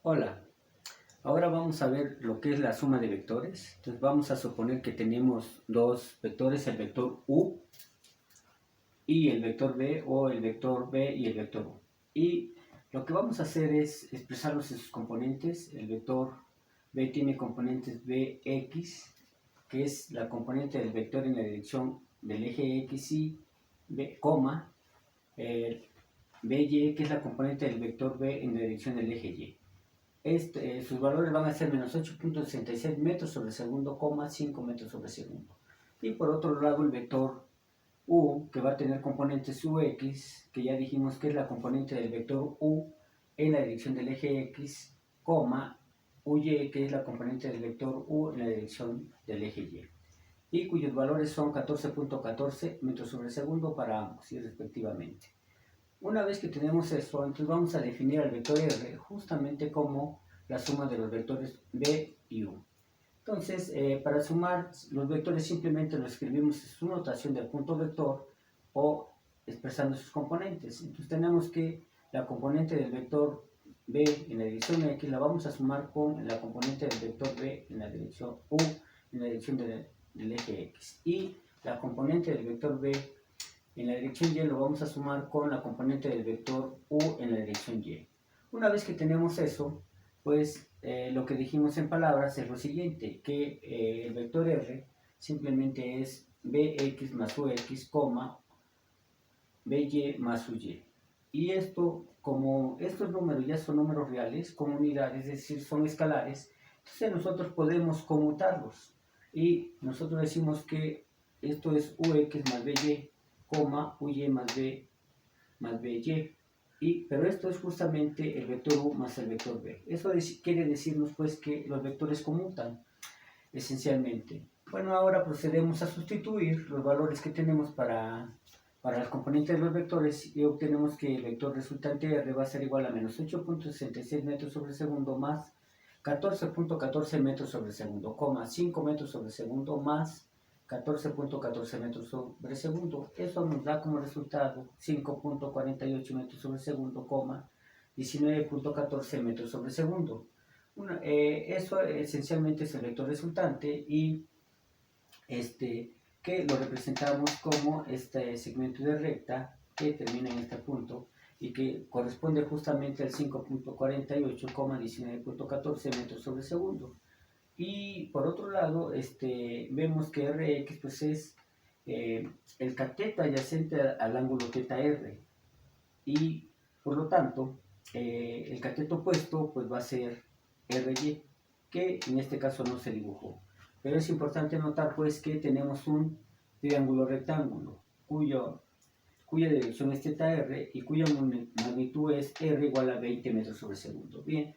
Hola, ahora vamos a ver lo que es la suma de vectores. Entonces vamos a suponer que tenemos dos vectores, el vector u y el vector b, o el vector b y el vector u. Y lo que vamos a hacer es expresarlos en sus componentes. El vector b tiene componentes bx, que es la componente del vector en la dirección del eje x y b, coma, by, que es la componente del vector b en la dirección del eje y. Sus valores van a ser menos 8.66 metros sobre segundo, 5 metros sobre segundo. Y por otro lado el vector u, que va a tener componentes ux, que ya dijimos que es la componente del vector u en la dirección del eje x, uy, que es la componente del vector u en la dirección del eje y cuyos valores son 14.14 metros sobre segundo para ambos y respectivamente. Una vez que tenemos eso, entonces vamos a definir al vector R justamente como la suma de los vectores B y U. Entonces, para sumar los vectores simplemente lo escribimos en su notación del punto vector o expresando sus componentes. Entonces tenemos que la componente del vector B en la dirección X la vamos a sumar con la componente del vector B en la dirección U en la dirección del eje X. Y la componente del vector B en la dirección Y lo vamos a sumar con la componente del vector U en la dirección Y. Una vez que tenemos eso, pues lo que dijimos en palabras es lo siguiente, que el vector R simplemente es Bx más Ux, By más Uy. Y esto, como estos números ya son números reales, con unidades, es decir, son escalares, entonces nosotros podemos conmutarlos. Y nosotros decimos que esto es Ux más By, Uy más By. Pero esto es justamente el vector U más el vector B. Eso quiere decirnos pues que los vectores conmutan esencialmente. Bueno, ahora procedemos a sustituir los valores que tenemos para las componentes de los vectores y obtenemos que el vector resultante R va a ser igual a menos 8.66 metros sobre segundo más 14.14 metros sobre segundo, 5 metros sobre segundo más 14.14 metros sobre segundo. Eso nos da como resultado 5.48 metros sobre segundo, 19.14 metros sobre segundo. Eso esencialmente es el vector resultante y que lo representamos como este segmento de recta que termina en este punto y que corresponde justamente al 5.48, 19.14 metros sobre segundo. Y por otro lado, vemos que Rx pues es el cateto adyacente al ángulo θ R y por lo tanto el cateto opuesto pues va a ser RY, que en este caso no se dibujó. Pero es importante notar pues que tenemos un triángulo rectángulo cuya dirección es θR y cuya magnitud es R igual a 20 metros sobre segundo. Bien,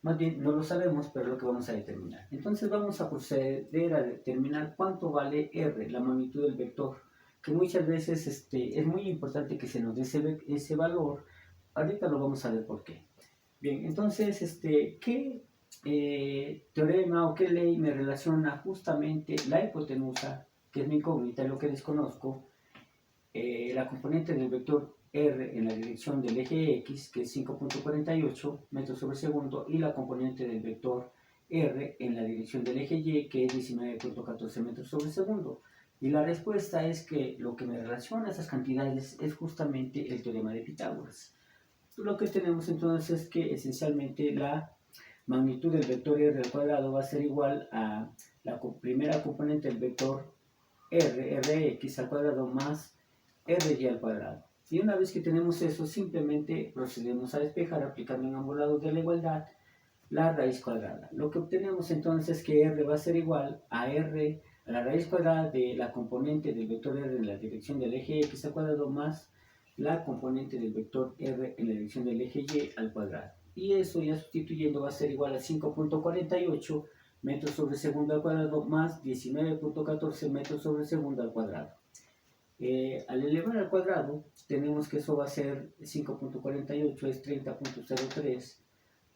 más bien no lo sabemos, pero es lo que vamos a determinar. Entonces vamos a proceder a determinar cuánto vale R, la magnitud del vector, que muchas veces es muy importante que se nos dé ese valor. Ahorita lo vamos a ver por qué. Bien, entonces, ¿qué teorema o qué ley me relaciona justamente la hipotenusa, que es mi incógnita, lo que desconozco, la componente del vector R en la dirección del eje X, que es 5.48 metros sobre segundo, y la componente del vector R en la dirección del eje Y, que es 19.14 metros sobre segundo? Y la respuesta es que lo que me relaciona esas cantidades es justamente el teorema de Pitágoras. Lo que tenemos entonces es que esencialmente la magnitud del vector R al cuadrado va a ser igual a la primera componente del vector Rx al cuadrado más Ry al cuadrado. Y una vez que tenemos eso, simplemente procedemos a despejar aplicando en ambos lados de la igualdad la raíz cuadrada. Lo que obtenemos entonces es que R va a ser igual a R a la raíz cuadrada de la componente del vector R en la dirección del eje X al cuadrado más la componente del vector R en la dirección del eje Y al cuadrado. Y eso ya sustituyendo va a ser igual a 5.48 metros sobre segundo al cuadrado más 19.14 metros sobre segundo al cuadrado. Al elevar al cuadrado, tenemos que eso va a ser 5.48 es 30.03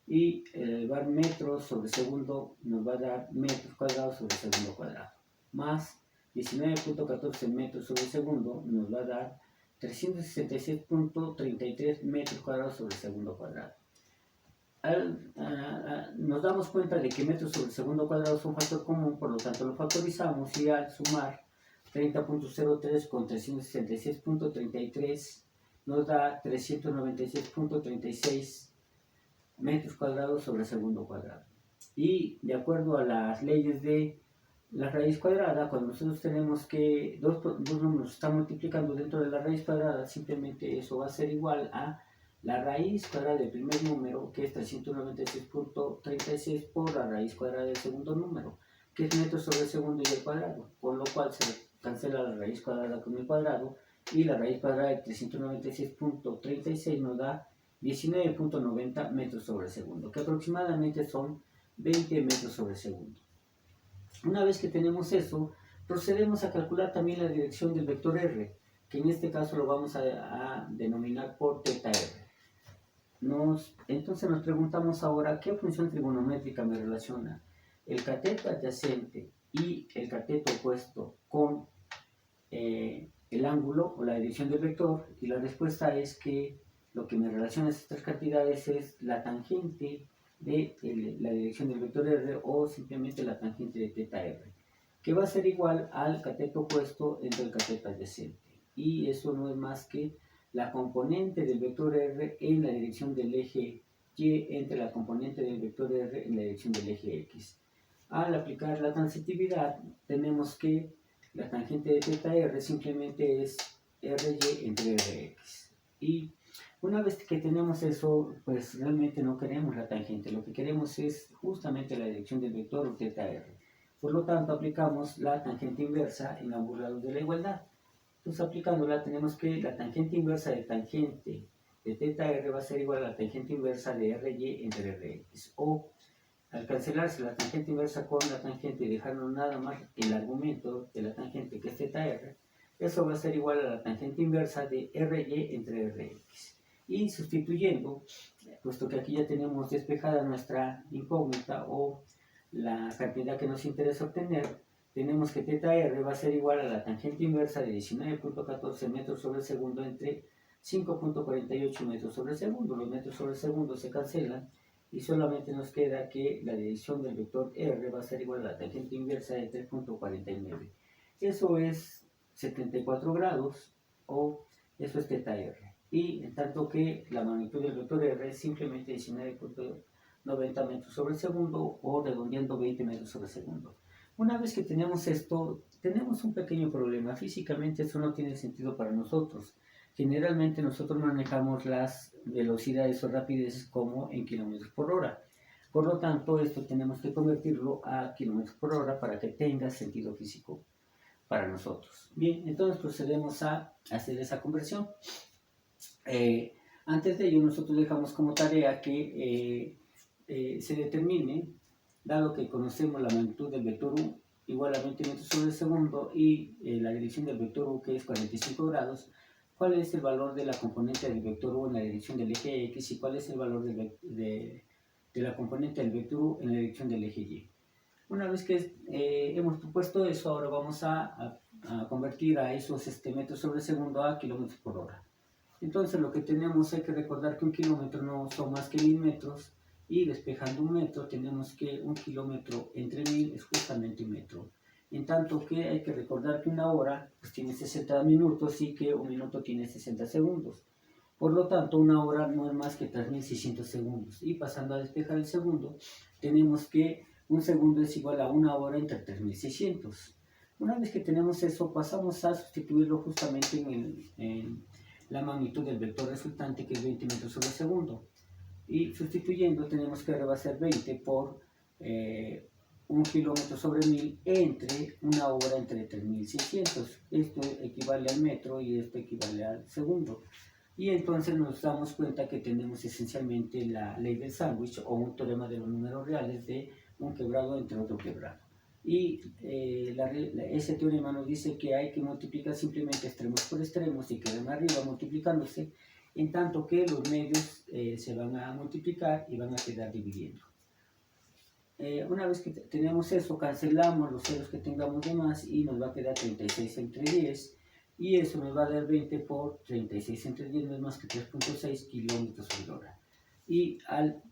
y elevar metros sobre segundo nos va a dar metros cuadrados sobre segundo cuadrado, más 19.14 metros sobre segundo nos va a dar 366.33 metros cuadrados sobre segundo cuadrado. Al nos damos cuenta de que metros sobre segundo cuadrado es un factor común, por lo tanto lo factorizamos y al sumar 30.03 con 366.33 nos da 396.36 metros cuadrados sobre segundo cuadrado. Y de acuerdo a las leyes de la raíz cuadrada, cuando nosotros tenemos que dos números se están multiplicando dentro de la raíz cuadrada, simplemente eso va a ser igual a la raíz cuadrada del primer número, que es 396.36, por la raíz cuadrada del segundo número, que es metros sobre segundo y el cuadrado, con lo cual se cancela la raíz cuadrada con el cuadrado, y la raíz cuadrada de 396.36 nos da 19.90 metros sobre segundo, que aproximadamente son 20 metros sobre segundo. Una vez que tenemos eso, procedemos a calcular también la dirección del vector R, que en este caso lo vamos a denominar por θr. Entonces nos preguntamos ahora, ¿qué función trigonométrica me relaciona el cateto adyacente y el cateto opuesto con el ángulo o la dirección del vector? Y la respuesta es que lo que me relaciona estas tres cantidades es la tangente de la dirección del vector R, o simplemente la tangente de θr, que va a ser igual al cateto opuesto entre el cateto adyacente. Y eso no es más que la componente del vector R en la dirección del eje Y entre la componente del vector R en la dirección del eje X. Al aplicar la transitividad, tenemos que la tangente de θr simplemente es RY entre RX. Y una vez que tenemos eso, pues realmente no queremos la tangente, lo que queremos es justamente la dirección del vector θr. Por lo tanto, aplicamos la tangente inversa en ambos lados de la igualdad. Entonces, aplicándola, tenemos que la tangente inversa de tangente de θr va a ser igual a la tangente inversa de RY entre RX. O, al cancelarse la tangente inversa con la tangente y dejarnos nada más el argumento de la tangente, que es θr, eso va a ser igual a la tangente inversa de RY entre RX. Y sustituyendo, puesto que aquí ya tenemos despejada nuestra incógnita o la cantidad que nos interesa obtener, tenemos que θr va a ser igual a la tangente inversa de 19.14 metros sobre segundo entre 5.48 metros sobre segundo. Los metros sobre segundo se cancelan y solamente nos queda que la dirección del vector R va a ser igual a la tangente inversa de 3.49. Eso es 74 grados, o eso es θr. Y en tanto que la magnitud del vector R es simplemente 19.90 metros sobre segundo, o redondeando 20 metros sobre segundo. Una vez que tenemos esto, tenemos un pequeño problema. Físicamente eso no tiene sentido para nosotros. Generalmente nosotros manejamos las velocidades o rapideces como en kilómetros por hora. Por lo tanto, esto tenemos que convertirlo a kilómetros por hora para que tenga sentido físico para nosotros. Bien, entonces procedemos a hacer esa conversión. Antes de ello, nosotros dejamos como tarea que se determine, dado que conocemos la magnitud del vector U igual a 20 metros sobre segundo y la dirección del vector U, que es 45 grados, cuál es el valor de la componente del vector U en la dirección del eje X y cuál es el valor de la componente del vector U en la dirección del eje Y. Una vez que hemos propuesto eso, ahora vamos a convertir a esos metros sobre segundo a kilómetros por hora. Entonces lo que tenemos, hay que recordar que un kilómetro no son más que 1000 metros, y despejando un metro tenemos que un kilómetro entre 1000 es justamente un metro. En tanto que hay que recordar que una hora pues tiene 60 minutos y que un minuto tiene 60 segundos. Por lo tanto, una hora no es más que 3600 segundos. Y pasando a despejar el segundo, tenemos que un segundo es igual a una hora entre 3600. Una vez que tenemos eso, pasamos a sustituirlo justamente en la magnitud del vector resultante, que es 20 metros sobre segundo. Y sustituyendo, tenemos que ahora va a ser 20 por 1 kilómetro sobre 1000 entre una hora entre 3600. Esto equivale al metro y esto equivale al segundo. Y entonces nos damos cuenta que tenemos esencialmente la ley del sándwich, o un teorema de los números reales de un quebrado entre otro quebrado. Y ese teorema nos dice que hay que multiplicar simplemente extremos por extremos y quedan arriba multiplicándose, en tanto que los medios se van a multiplicar y van a quedar dividiendo. Una vez que tenemos eso, cancelamos los ceros que tengamos de más y nos va a quedar 36 entre 10, y eso nos va a dar 20 por 36 entre 10, no es más que 3.6 kilómetros por hora. Y al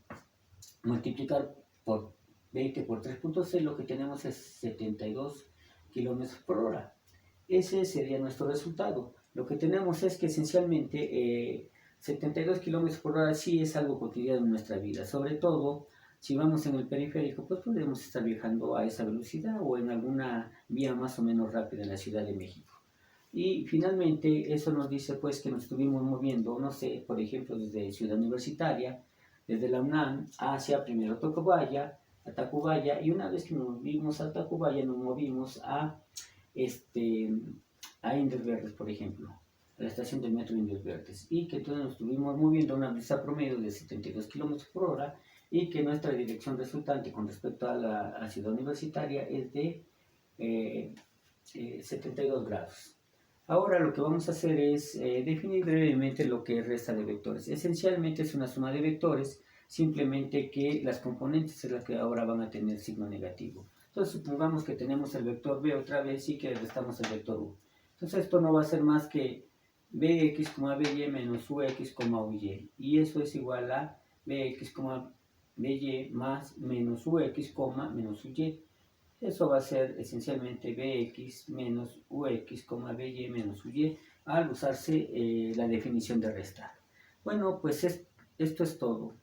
multiplicar por 20 por 3.6, lo que tenemos es 72 kilómetros por hora. Ese sería nuestro resultado. Lo que tenemos es que esencialmente 72 kilómetros por hora sí es algo cotidiano en nuestra vida. Sobre todo, si vamos en el periférico, pues podemos estar viajando a esa velocidad o en alguna vía más o menos rápida en la Ciudad de México. Y finalmente eso nos dice pues que nos estuvimos moviendo, no sé, por ejemplo, desde Ciudad Universitaria, desde la UNAM hacia primero a Tacubaya, y una vez que nos movimos a Tacubaya nos movimos este, a Indios Verdes, por ejemplo, a la estación del metro Indios Verdes, y que entonces nos estuvimos moviendo a una velocidad promedio de 72 kilómetros por hora, y que nuestra dirección resultante con respecto a la ciudad universitaria es de 72 grados. Ahora lo que vamos a hacer es definir brevemente lo que resta de vectores. Esencialmente es una suma de vectores, simplemente que las componentes son las que ahora van a tener signo negativo. Entonces supongamos que tenemos el vector B otra vez y que le restamos el vector U. Entonces esto no va a ser más que bx, by menos ux, uy. Y eso es igual a bx, by más menos ux, menos uy. Eso va a ser esencialmente bx menos ux, by menos uy, al usarse la definición de resta. Bueno, pues esto es todo.